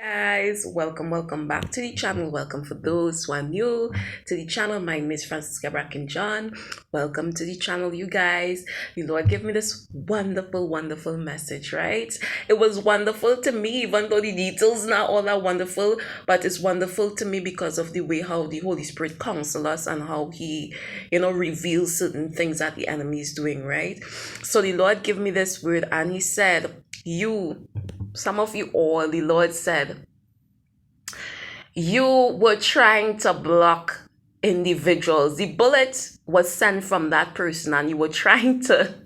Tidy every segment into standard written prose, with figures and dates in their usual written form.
Guys, welcome back to the channel. Welcome for those who are new to the channel. My name is Fransica Brackin John. Welcome to the channel, you guys. The Lord gave me this wonderful message, right? It was wonderful to me, even though the details not all that wonderful, but it's wonderful to me because of the way how the Holy Spirit counsels us and how He, reveals certain things that the enemy is doing, right? So the Lord gave me this word, and He said, some of you all, the Lord said, you were trying to block individuals. The bullet was sent from that person, and you were trying to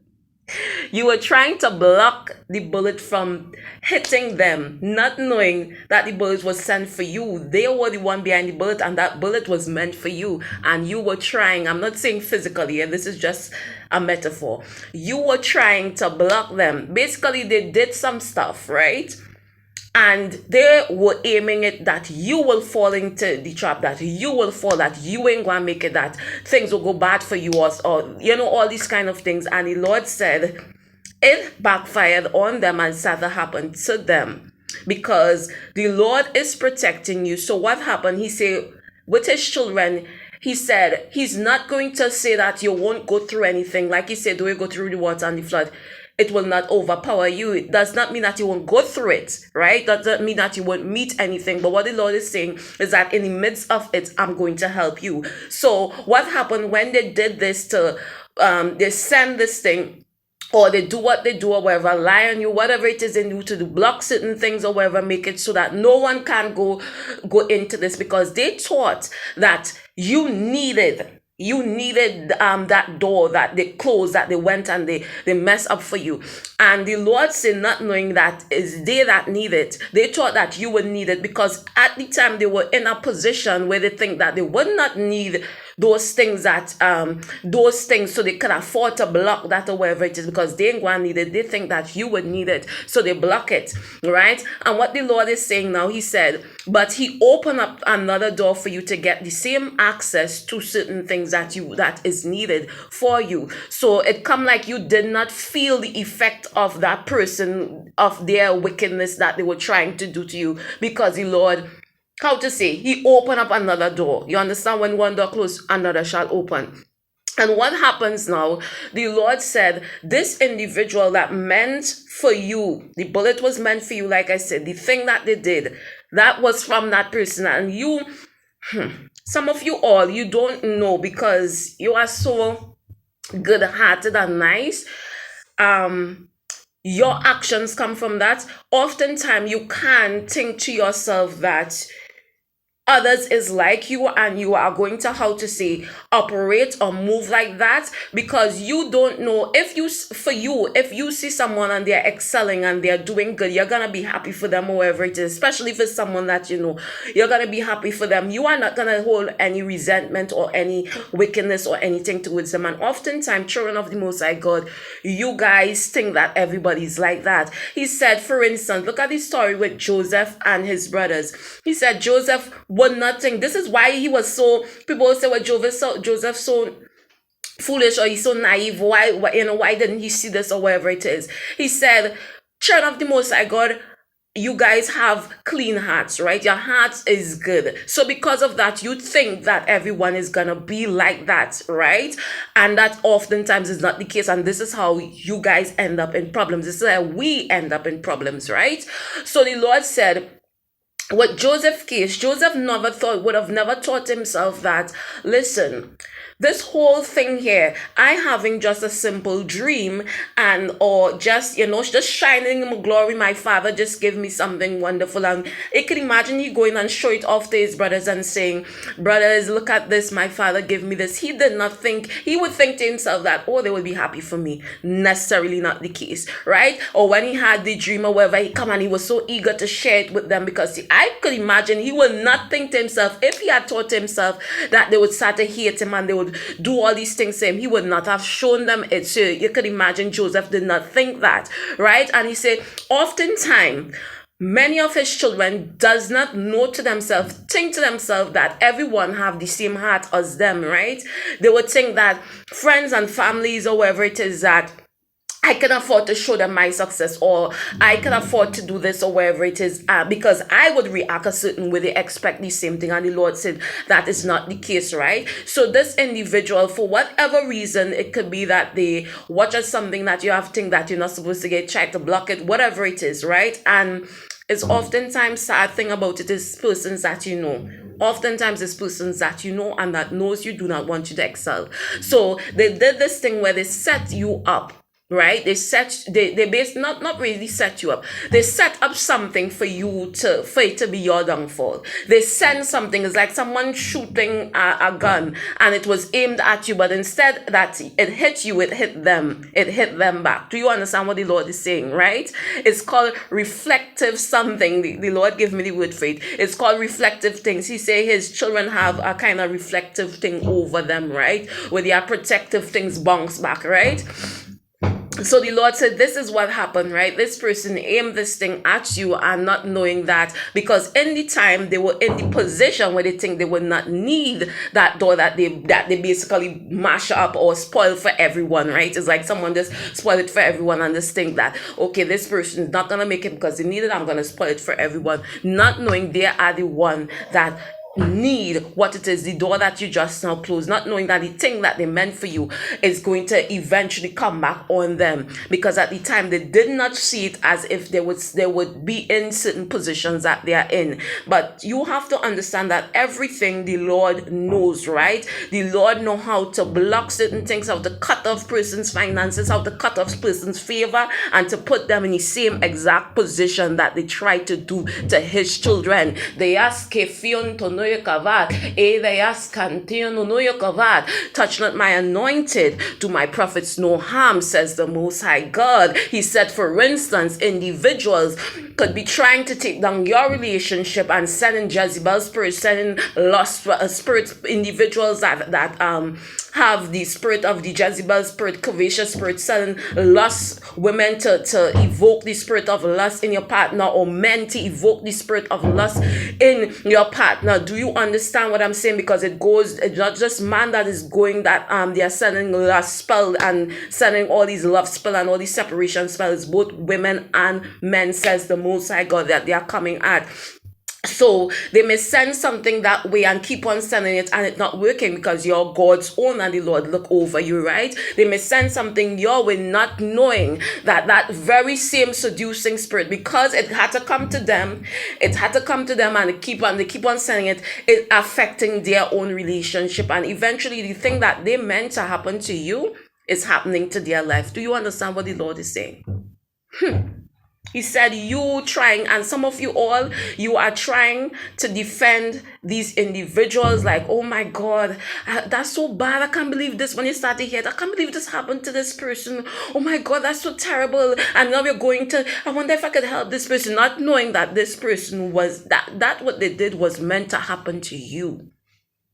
block the bullet from hitting them, not knowing that the bullet was sent for you. They were the one behind the bullet, and that bullet was meant for you. And you were trying, I'm not saying physically, and this is just a metaphor. You were trying to block them. Basically, they did some stuff, right? And they were aiming it that you will fall into the trap, that you will fall, that you ain't gonna make it, that things will go bad for you, or all these kind of things. And the Lord said it backfired on them and something happened to them because the Lord is protecting you. So what happened? He said with his children, He said he's not going to say that you won't go through anything. Like He said, do you go through the water and the flood? It will not overpower you. It does not mean that you won't go through it, right? That doesn't mean that you won't meet anything. But what the Lord is saying is that in the midst of it, I'm going to help you. So what happened when they did this they send this thing, or they do what they do, or whatever, lie on you, whatever it is they do to do, block certain things or whatever, make it so that no one can go into this, because they thought that you needed that door that they closed, that they went and they messed up for you. And the Lord said, not knowing that is they that need it, they thought that you would need it, because at the time they were in a position where they think that they would not need those things, so they can afford to block that or whatever it is, because they ain't gonna need it. They think that you would need it, so they block it, right? And what the Lord is saying now, He said, but He opened up another door for you to get the same access to certain things that is needed for you. So it come like you did not feel the effect of that person, of their wickedness that they were trying to do to you, because the Lord, how to say, He opened up another door. You understand? When one door closed, another shall open. And what happens now? The Lord said, this individual that meant for you, the bullet was meant for you, like I said, the thing that they did, that was from that person. And you, some of you all, you don't know, because you are so good-hearted and nice. Your actions come from that. Oftentimes, you can think to yourself that others is like you, and you are going to, how to say, operate or move like that, because you don't know if you see someone and they're excelling and they're doing good, you're gonna be happy for them, or whatever it is, especially if it's someone that you're gonna be happy for them. You are not gonna hold any resentment or any wickedness or anything towards them. And oftentimes, children of the Most High God, you guys think that everybody's like that. He said, for instance, look at the story with Joseph and his brothers. He said Joseph would not think. This is why he was so, people will say, well, Joseph so foolish, or he's so naive. Why didn't he see this, or whatever it is? He said, children of the Most High God, you guys have clean hearts, right? Your heart is good. So because of that, you think that everyone is gonna be like that, right? And that oftentimes is not the case. And this is how you guys end up in problems. This is how we end up in problems, right? So the Lord said, with Joseph's case, Joseph would have never thought himself that, listen, this whole thing here, I having just a simple dream, or just shining in glory, my father just gave me something wonderful. And you can imagine he going and show it off to his brothers and saying, brothers, look at this, my father gave me this. He did not think, he would think to himself that, oh, they will be happy for me. Necessarily not the case, right? Or when he had the dream or whatever, he come and he was so eager to share it with them, because I could imagine he would not think to himself, if he had thought to himself that they would start to hate him and they would do all these things to him, he would not have shown them it. So you could imagine Joseph did not think that, right? And he said, oftentimes, many of his children does not think to themselves that everyone have the same heart as them, right? They would think that friends and families, or whatever it is, that I can afford to show them my success, or I can afford to do this, or wherever it is, because I would react a certain way. They expect the same thing, and the Lord said that is not the case, right? So this individual, for whatever reason, it could be that they watch as something that you have to think that you're not supposed to get, try to block it, whatever it is, right? And it's oftentimes sad thing about it is persons that you know. Oftentimes it's persons that you know and that knows you do not want you to excel. So they did this thing where they set you up, right? They base not really set you up. They set up something for it to be your downfall. They send something. It's like someone shooting a gun and it was aimed at you, but instead that it hit you, it hit them. It hit them back. Do you understand what the Lord is saying, right? It's called reflective something. The Lord gave me the word for it. It's called reflective things. He say his children have a kind of reflective thing over them, right? Where their protective things bounce back, right? So the Lord said, this is what happened, right? This person aimed this thing at you and not knowing that, because in the time they were in the position where they think they would not need that door that they basically mash up or spoil for everyone, right? It's like someone just spoil it for everyone and just think that, okay, this person is not going to make it because they need it, I'm going to spoil it for everyone. Not knowing they are the one that need what it is, the door that you just now closed, not knowing that the thing that they meant for you is going to eventually come back on them, because at the time they did not see it as if they would be in certain positions that they are in. But you have to understand that everything the Lord knows, right? The Lord know how to block certain things, how to cut off person's finances, how to cut off person's favor, and to put them in the same exact position that they try to do to his children. They ask Kefion to touch not my anointed, do my prophets no harm, says the Most High God. He said, for instance, individuals could be trying to take down your relationship and sending Jezebel spirits, sending lost spirits, individuals that have the spirit of the Jezebel spirit, covetous spirit, sending lust women to evoke the spirit of lust in your partner, or men to evoke the spirit of lust in your partner. Do you understand what I'm saying? Because it's not just man that is going, that they are sending lust spell and sending all these love spell and all these separation spells, both women and men, says the Most High God, that they are coming at. So they may send something that way and keep on sending it, and it's not working because you're God's own and the Lord look over you, right? They may send something your way, not knowing that very same seducing spirit, because it had to come to them, and they keep on sending it, it's affecting their own relationship, and eventually the thing that they meant to happen to you is happening to their life. Do you understand what the Lord is saying? He said, you trying, and some of you all, you are trying to defend these individuals like, oh my God, that's so bad. I can't believe this. When you start to hear it, I can't believe this happened to this person. Oh my God, that's so terrible. And now we're going to, I wonder if I could help this person, not knowing that this person was, that what they did was meant to happen to you.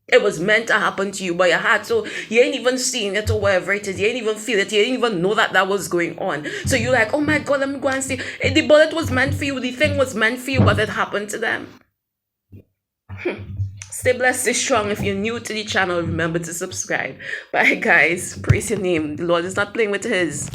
It was meant to happen to you by your heart. So you ain't even seen it or whatever it is. You ain't even feel it. You ain't even know that was going on. So you're like, oh my God, let me go and see. The bullet was meant for you. The thing was meant for you, but it happened to them. Stay blessed, stay strong. If you're new to the channel, remember to subscribe. Bye guys. Praise your name. The Lord is not playing with his.